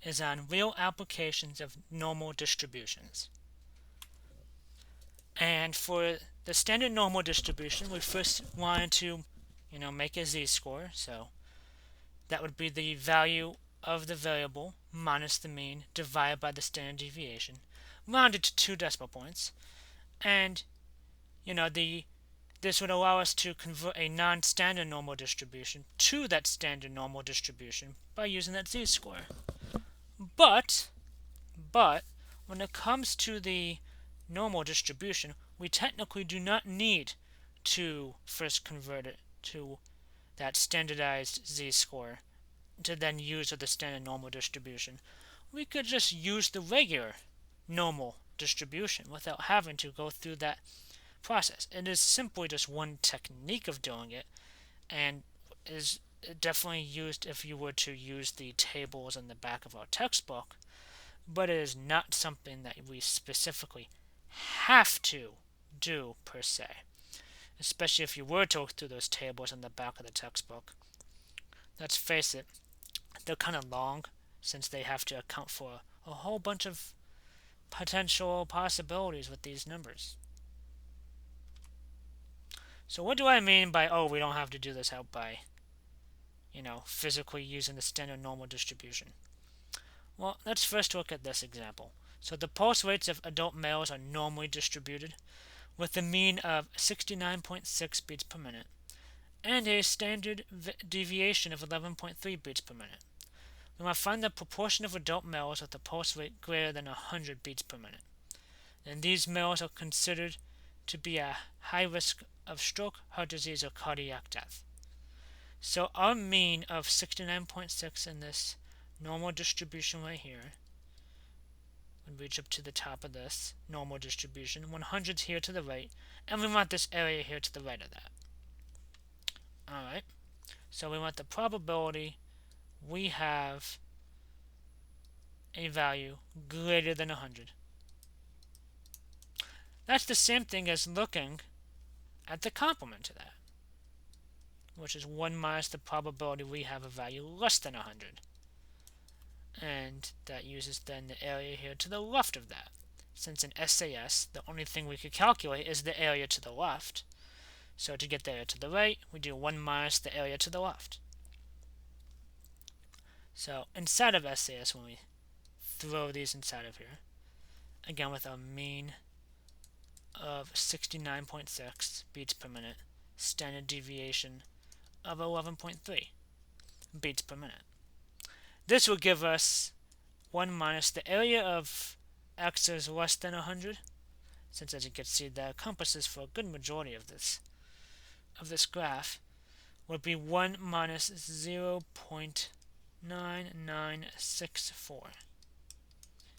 is on real applications of normal distributions. And for the standard normal distribution, we first wanted to, make a z-score. So that would be the value of the variable minus the mean divided by the standard deviation, rounded to 2 decimal points. And, this would allow us to convert a non-standard normal distribution to that standard normal distribution by using that z-score. But when it comes to the normal distribution, we technically do not need to first convert it to that standardized z-score to then use the standard normal distribution. We could just use the regular normal distribution without having to go through that process. It is simply just one technique of doing it, and is definitely used if you were to use the tables in the back of our textbook, but it is not something that we specifically have to do per se, especially if you were to look through those tables in the back of the textbook. Let's face it, they're kind of long since they have to account for a whole bunch of potential possibilities with these numbers. So what do I mean by, we don't have to do this out by, physically using the standard normal distribution? Well, let's first look at this example. So the pulse rates of adult males are normally distributed with a mean of 69.6 beats per minute and a standard deviation of 11.3 beats per minute. We want to find the proportion of adult males with a pulse rate greater than 100 beats per minute. And these males are considered to be at high risk of stroke, heart disease, or cardiac death. So our mean of 69.6 in this normal distribution right here would reach up to the top of this normal distribution. 100's here to the right, and we want this area here to the right of that. Alright, so we want the probability we have a value greater than 100. That's the same thing as looking at the complement to that, which is 1 minus the probability we have a value less than 100. And that uses then the area here to the left of that. Since in SAS, the only thing we could calculate is the area to the left. So to get the area to the right, we do 1 minus the area to the left. So inside of SAS, when we throw these inside of here, again with a mean of 69.6 beats per minute, standard deviation of 11.3 beats per minute. This will give us 1 minus the area of x is less than 100, since as you can see the compasses for a good majority of this graph would be 1 minus 0.9964.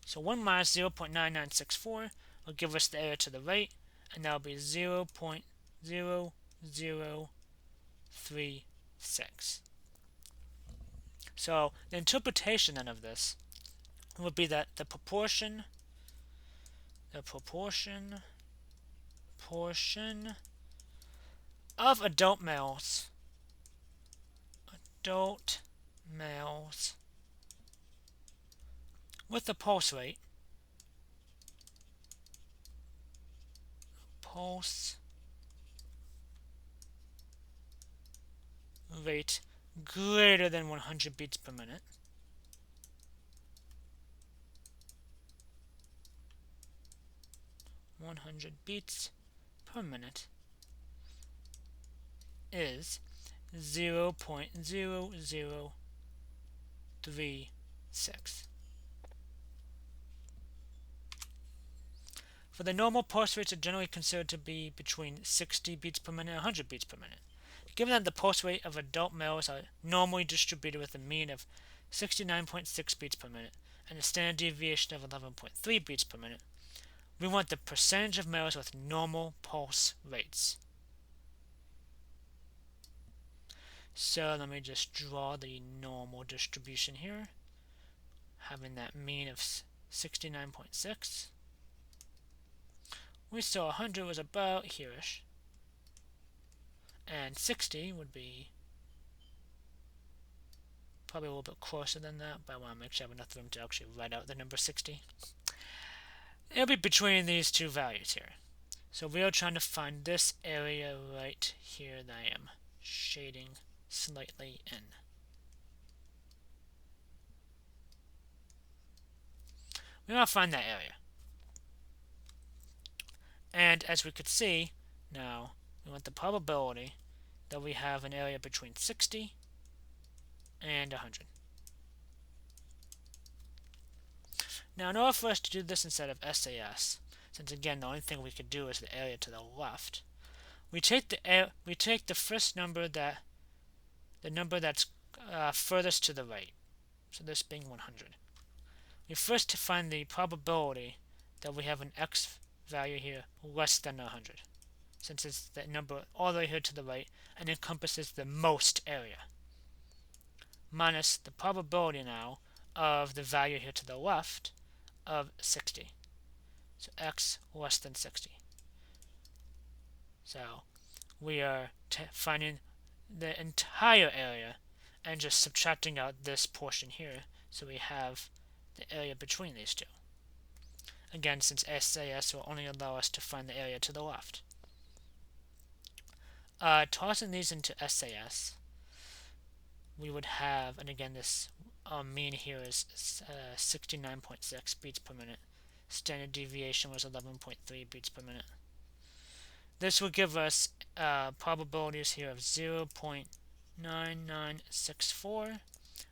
So 1 minus 0.9964 will give us the area to the right, and that will be 0.0036. So the interpretation then of this would be that the proportion of adult males with the pulse rate greater than 100 beats per minute is 0.0036. For the normal pulse rates are generally considered to be between 60 beats per minute and 100 beats per minute. Given that the pulse rate of adult males are normally distributed with a mean of 69.6 beats per minute and a standard deviation of 11.3 beats per minute, we want the percentage of males with normal pulse rates. So let me just draw the normal distribution here, having that mean of 69.6. We saw 100 was about here-ish, and 60 would be probably a little bit closer than that, but I want to make sure I have enough room to actually write out the number 60. It'll be between these two values here. So we are trying to find this area right here that I am shading slightly in. We want to find that area. And as we could see, now we want the probability that we have an area between 60 and 100. Now in order for us to do this instead of SAS, since again the only thing we could do is the area to the left, we take the first number that's furthest to the right, so this being 100. We first find the probability that we have an x value here less than 100, since it's the number all the way here to the right and encompasses the most area, minus the probability now of the value here to the left of 60. So x less than 60. So we are finding the entire area and just subtracting out this portion here, so we have the area between these two. Again, since SAS will only allow us to find the area to the left. Tossing these into SAS, we would have, and again this mean here is 69.6 beats per minute. Standard deviation was 11.3 beats per minute. This will give us probabilities here of 0.9964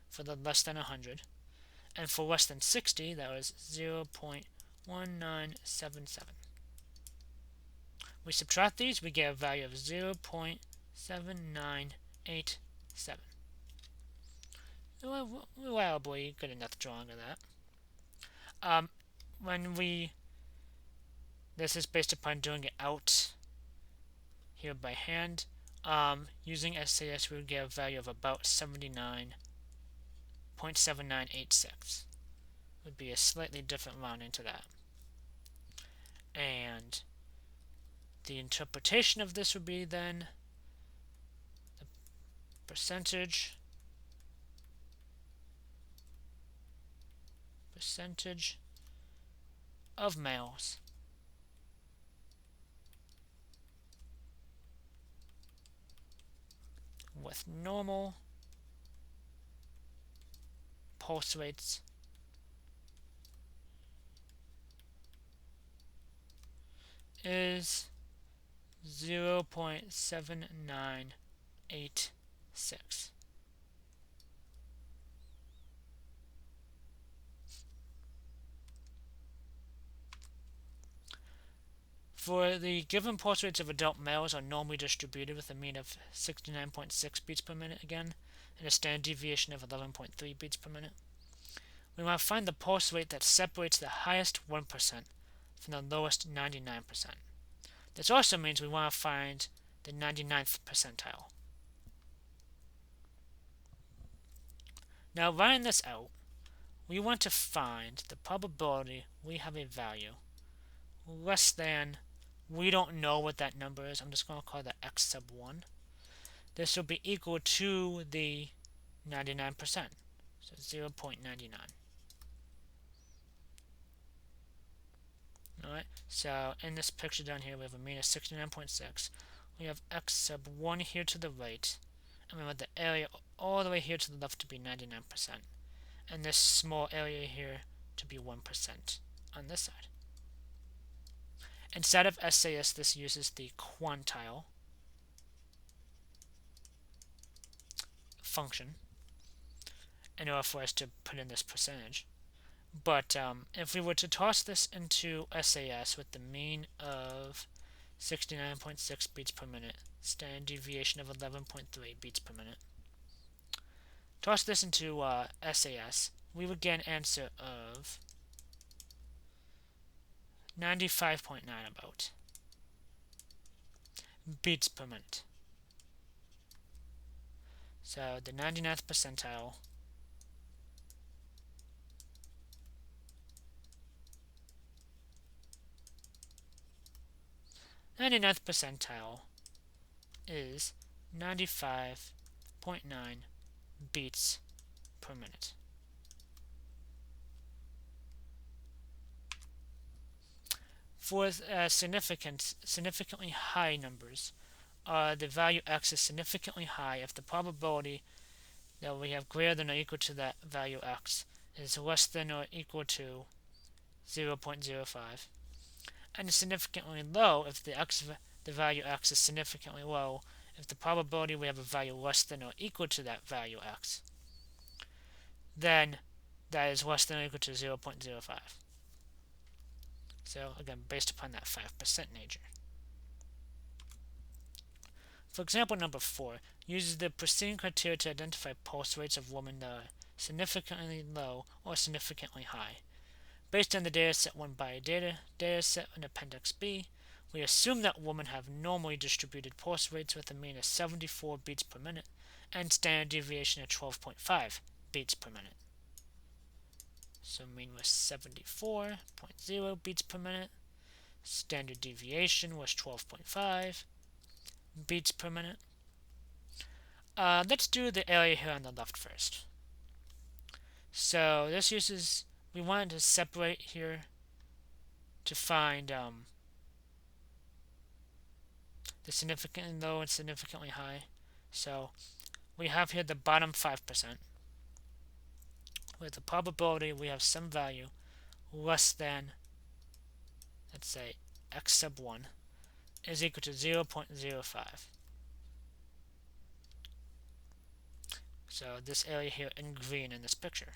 for the less than 100, and for less than 60 that was 0.1977. We subtract these, we get a value of 0.7987. Reliably good enough drawing of that. This is based upon doing it out here by hand. Using SAS, we would get a value of about 79.7986. Would be a slightly different rounding to that. And the interpretation of this would be then the percentage of males with normal pulse rates is 0.7986. For the given pulse rates of adult males are normally distributed with a mean of 69.6 beats per minute again, and a standard deviation of 11.3 beats per minute. We want to find the pulse rate that separates the highest 1% from the lowest 99%. This also means we want to find the 99th percentile. Now, writing this out, we want to find the probability we have a value less than, we don't know what that number is, I'm just going to call that x sub 1. This will be equal to the 99%, so 0.99. Alright, so in this picture down here we have a mean of 69.6. We have x sub 1 here to the right, and we want the area all the way here to the left to be 99%, and this small area here to be 1% on this side. Instead of SAS, this uses the quantile function in order for us to put in this percentage. But if we were to toss this into SAS with the mean of 69.6 beats per minute, standard deviation of 11.3 beats per minute, toss this into SAS, we would get an answer of 95.9 about beats per minute. So the 99th percentile is 95.9 beats per minute. For significantly high numbers, the value x is significantly high if the probability that we have greater than or equal to that value x is less than or equal to 0.05, and is significantly low if the value x is significantly low if the probability we have a value less than or equal to that value x, then that is less than or equal to 0.05. So again, based upon that 5% nature. For example, number 4 uses the preceding criteria to identify pulse rates of women that are significantly low or significantly high. Based on the data set 1 by data set in Appendix B, we assume that women have normally distributed pulse rates with a mean of 74 beats per minute and standard deviation of 12.5 beats per minute. So mean was 74.0 beats per minute. Standard deviation was 12.5 beats per minute. Let's do the area here on the left first. So this uses, we wanted to separate here to find the significantly low and significantly high. So we have here the bottom 5%. With the probability we have some value less than, let's say, x sub 1 is equal to 0.05. So this area here in green in this picture.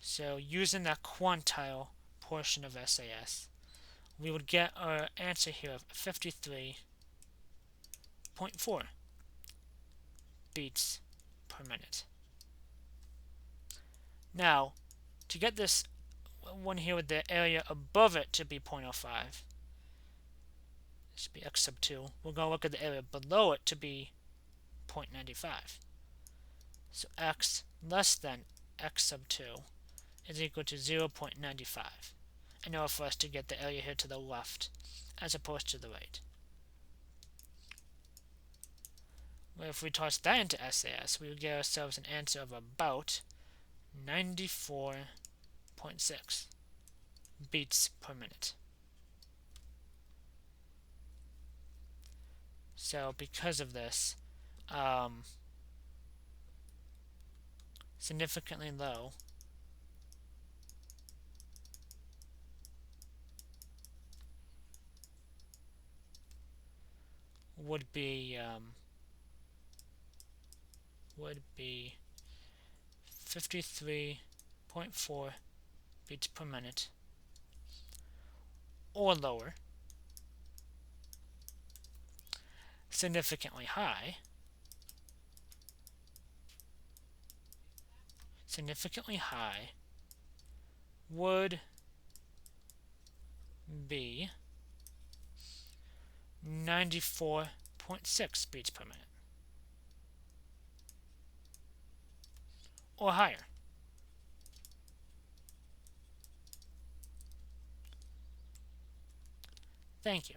So using that quantile portion of SAS, we would get our answer here of 53.4 beats per minute. Now, to get this one here with the area above it to be 0.05, this should be x sub 2, we're going to look at the area below it to be 0.95. So x less than x sub 2 is equal to 0.95 in order for us to get the area here to the left as opposed to the right. Well, if we toss that into SAS, we would get ourselves an answer of about 94.6 beats per minute. So because of this, significantly low would be 53.4 beats per minute or lower. Significantly high would be 94.6 beats per minute or higher. Thank you.